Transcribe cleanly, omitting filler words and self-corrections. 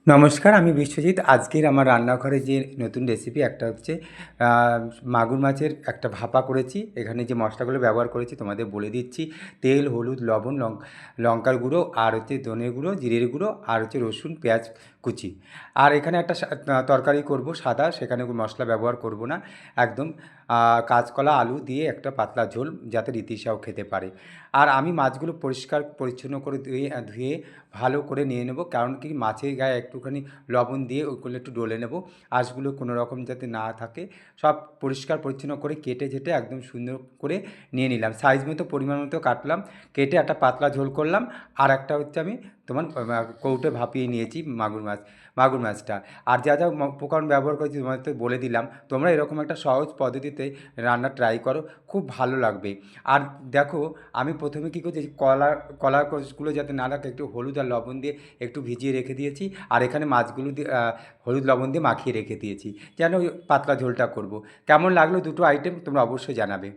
নমস্কার, আমি বিশ্বজিৎ। আজকের আমার রান্নাঘরে যে নতুন রেসিপি একটা হচ্ছে আ মাগুর মাছের একটা ভাপা করেছি। এখানে যে মশলাগুলো ব্যবহার করেছি তোমাদের বলে দিচ্ছি। তেল, হলুদ, লবণ, লঙ্কার গুঁড়ো, আর হচ্ছে ধনে গুঁড়ো, জিরের গুঁড়ো, আর হচ্ছে রসুন, পেঁয়াজ কুচি। আর এখানে একটা তরকারি করব সাদা, সেখানে মশলা ব্যবহার করব না। একদম কাঁচকলা, আলু দিয়ে একটা পাতলা ঝোল, যাতে রীতিশাও খেতে পারে। আর আমি মাছগুলো পরিষ্কার পরিচ্ছন্ন করে ধুয়ে ভালো করে নিয়ে নেব, কারণ কি মাছের গায়ে একটুখানি লবণ দিয়ে ওইগুলো একটু ডলে নেব। আঁশগুলো কোনো রকম যাতে না থাকে, সব পরিষ্কার পরিচ্ছন্ন করে কেটে ঝেটে একদম সুন্দর করে নিয়ে নিলাম। সাইজ মতো পরিমাণ মতো কাটলাম, কেটে একটা পাতলা ঝোল করলাম। আর একটা হচ্ছে আমি তোমার কৌটো ভাপিয়ে নিয়েছি মাগুর মাছটা। আর যা যা উপকরণ ব্যবহার করেছি তোমাদের তো বলে দিলাম। তোমরা এরকম একটা সহজ পদ্ধতিতে রান্না ট্রাই করো, খুব ভালো লাগবে। আর দেখো, আমি প্রথমে কী করছি, কলার কোষগুলো যাতে না রাখে একটু হলুদ আর লবণ দিয়ে একটু ভিজিয়ে রেখে দিয়েছি। আর এখানে মাছগুলো দিয়ে হলুদ লবণ দিয়ে মাখিয়ে রেখে দিয়েছি, যেন ওই পাতলা ঝোলটা করব। কেমন লাগলো দুটো আইটেম তোমরা অবশ্যই জানাবে।